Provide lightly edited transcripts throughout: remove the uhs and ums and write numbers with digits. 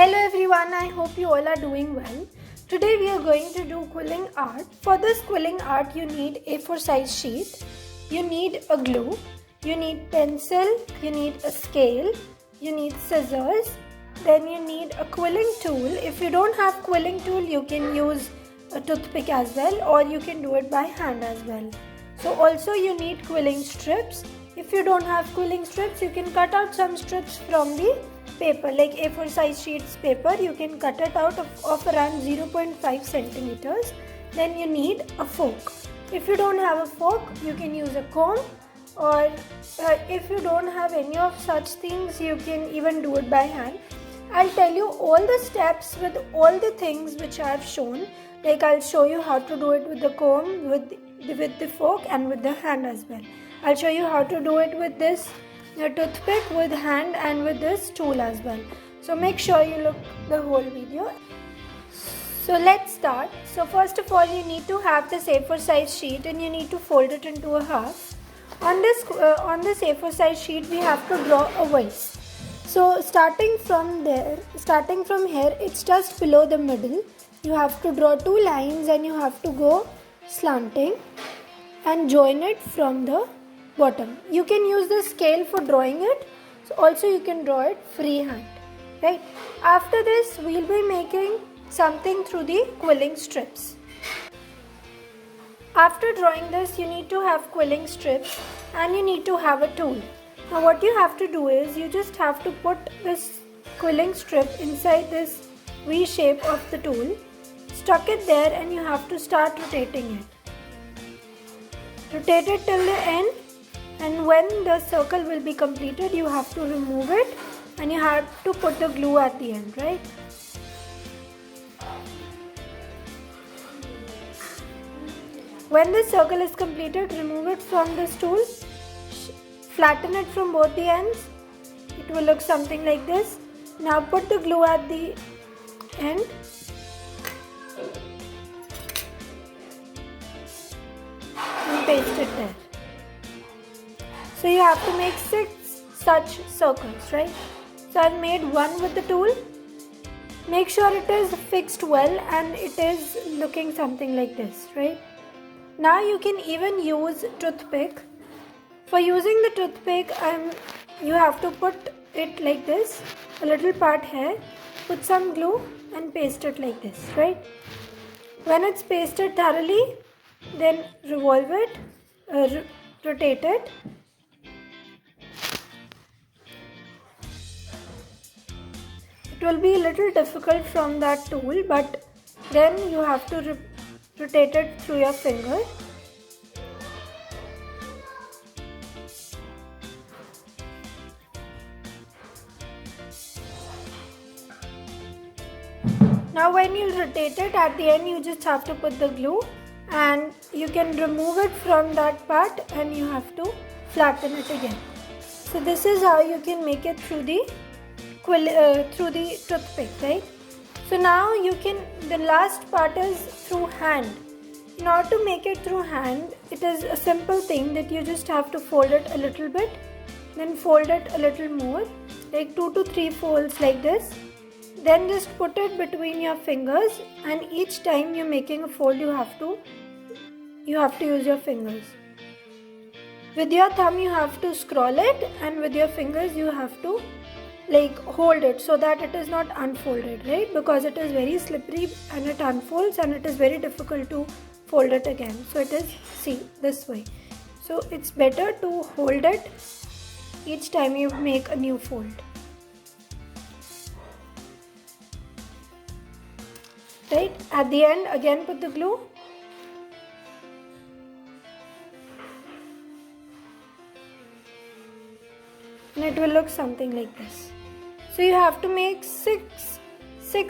Hello everyone, I hope you all are doing well. Today we are going to do quilling art. For this quilling art you need A4 size sheet, you need a glue, you need pencil, you need a scale, you need scissors, then you need a quilling tool. If you don't have quilling tool you can use a toothpick as well, or you can do it by hand as well. So also you need quilling strips. If you don't have quilling strips you can cut out some strips from the paper, like A4 size sheets paper. You can cut it out of around 0.5 centimeters. Then you need a fork. If you don't have a fork you can use a comb, or if you don't have any of such things you can even do it by hand. I'll tell you all the steps with all the things which I have shown. Like I'll show you how to do it with the comb, with the fork and with the hand as well. I'll show you how to do it with this toothpick, with hand, and with this tool as well. So make sure you look the whole video. So let's start. So first of all you need to have this A4 size sheet and you need to fold it into a half. On this A4 size sheet we have to draw a vase. So starting from here, it's just below the middle. You have to draw two lines and you have to go slanting and join it from the bottom. You can use the scale for drawing it. So also you can draw it freehand. Right? After this we'll be making something through the quilling strips. After drawing this you need to have quilling strips and you need to have a tool. Now what you have to do is you just have to put this quilling strip inside this V shape of the tool, stuck it there, and you have to start rotating it. Rotate it till the end, and when the circle will be completed you have to remove it and you have to put the glue at the end, right? When the circle is completed, remove it from this tool, flatten it from both the ends. It will look something like this. Now put the glue at the end. And paste it there. So you have to make 6 such circles, right? So I've made one with the tool. Make sure it is fixed well and it is looking something like this, right? Now you can even use toothpick. For using the toothpick, you have to put it like this, a little part here, put some glue and paste it like this, right? When it's pasted thoroughly, then revolve it, rotate it. It will be a little difficult from that tool, but then you have to rotate it through your finger. Now when you rotate it, at the end you just have to put the glue and you can remove it from that part and you have to flatten it again. So this is how you can make it through the toothpick, right? So now the last part is through hand. In order to make it through hand, it is a simple thing that you just have to fold it a little bit, then fold it a little more, like 2 to 3 folds like this. Then just put it between your fingers, and each time you're making a fold you have to use your fingers. With your thumb you have to scroll it, and with your fingers you have to hold it so that it is not unfolded, right? Because it is very slippery and it unfolds and it is very difficult to fold it again. So it is, see, this way. So it's better to hold it each time you make a new fold. Right? At the end again put the glue. And it will look something like this. So you have to make 6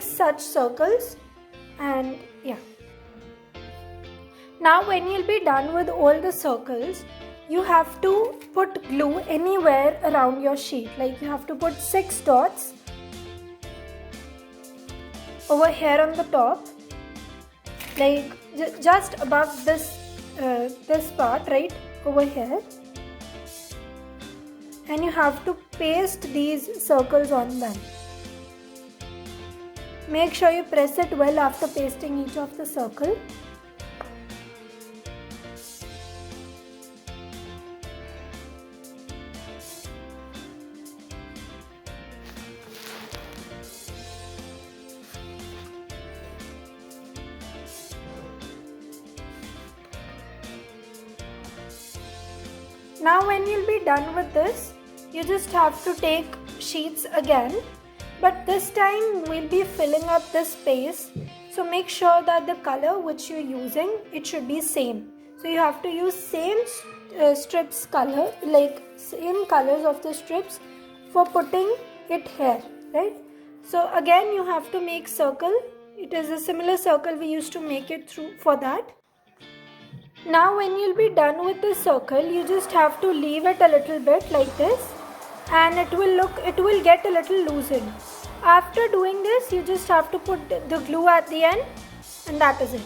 such circles, and yeah. Now when you'll be done with all the circles, you have to put glue anywhere around your sheet. Like you have to put 6 dots over here on the top, like just above this part, right over here. And you have to paste these circles on them. Make sure you press it well after pasting each of the circle. Now when you'll be done with this, you just have to take sheets again, but this time we'll be filling up this space, so make sure that the color which you're using, it should be same. So you have to use same strips color, like same colors of the strips for putting it here, right? So again you have to make circle. It is a similar circle we used to make it through for that. Now when you'll be done with the circle, you just have to leave it a little bit like this, and it will get a little loosened. After doing this, you just have to put the glue at the end, and that is it.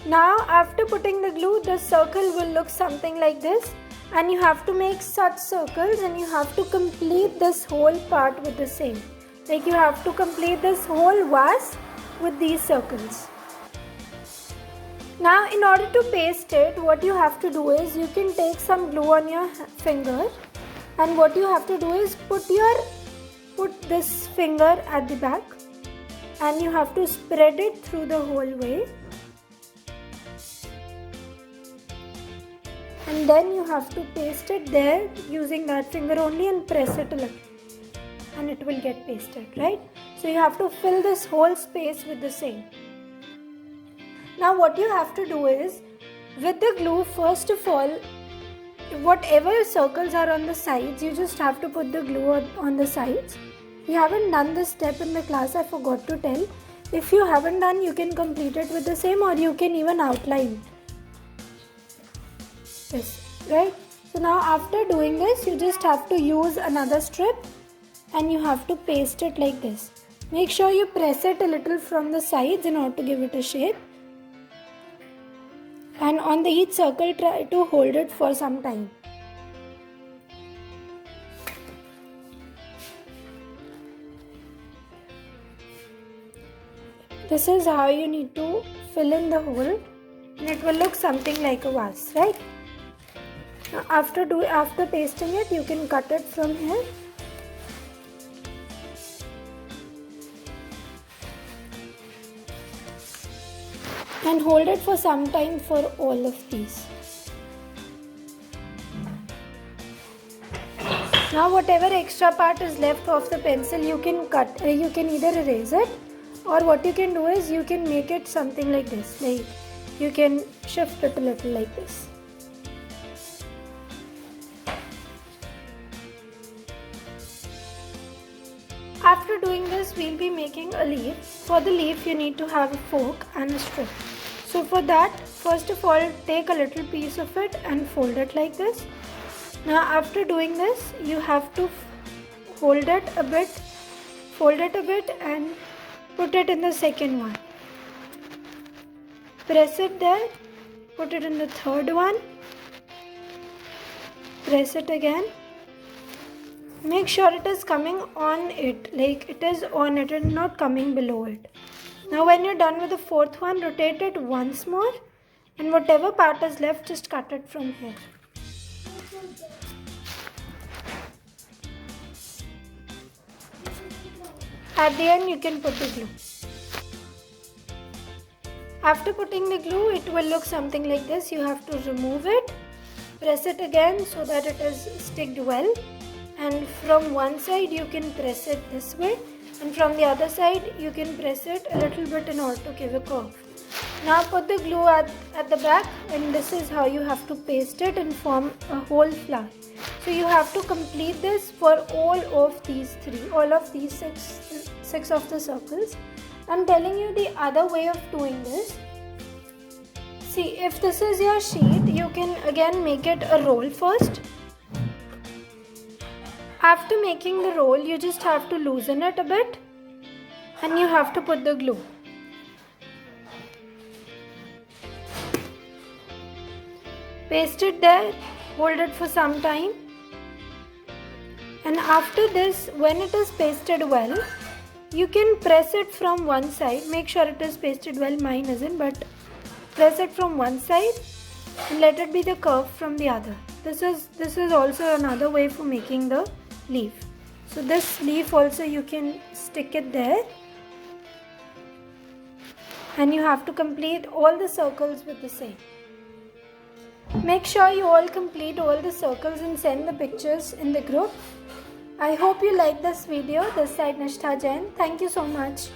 Now after putting the glue, the circle will look something like this, and you have to make such circles, and you have to complete this whole part with the same. Like you have to complete this whole vase with these circles. Now in order to paste it, what you have to do is you can take some glue on your finger, and what you have to do is put this finger at the back, and you have to spread it through the whole way, and then you have to paste it there using that finger only and press it a little, and it will get pasted, right? So you have to fill this whole space with the same. Now what you have to do is, with the glue, first of all, whatever circles are on the sides, you just have to put the glue on the sides. We haven't done this step in the class, I forgot to tell. If you haven't done, you can complete it with the same, or you can even outline this, right? So now after doing this, you just have to use another strip, and you have to paste it like this. Make sure you press it a little from the sides in order to give it a shape. And on the each circle, try to hold it for some time. This is how you need to fill in the hole, and it will look something like a vase, right? Now after pasting it, you can cut it from here. And hold it for some time for all of these. Now whatever extra part is left of the pencil, you can cut. You can either erase it, or what you can do is you can make it something like this. Like you can shift it a little like this. After doing this, we'll be making a leaf. For the leaf, you need to have a fork and a strip. So for that, first of all, take a little piece of it and fold it like this. Now after doing this, you have to fold it a bit and put it in the second one. Press it there, put it in the third one, press it again. Make sure it is coming on it, like it is on it and not coming below it. Now when you're done with the fourth one, rotate it once more, and whatever part is left, just cut it from here. At the end, you can put the glue. After putting the glue, it will look something like this. You have to remove it, press it again so that it is sticked well. And from one side you can press it this way, and from the other side you can press it a little bit in order to give a curve. Now put the glue at the back, and this is how you have to paste it and form a whole flower. So you have to complete this for all of these six of the circles. I'm telling you the other way of doing this. See, if this is your sheet, you can again make it a roll first. After making the roll, you just have to loosen it a bit, and you have to put the glue. Paste it there, hold it for some time, and after this, when it is pasted well, You can press it from one side. Make sure it is pasted well. Mine isn't, but press it from one side and let it be the curve from the other. This is also another way for making the leaf. So this leaf also you can stick it there, and you have to complete all the circles with the same. Make sure you all complete all the circles and send the pictures in the group. I hope you like this video. This side Nishtha Jain. Thank you so much.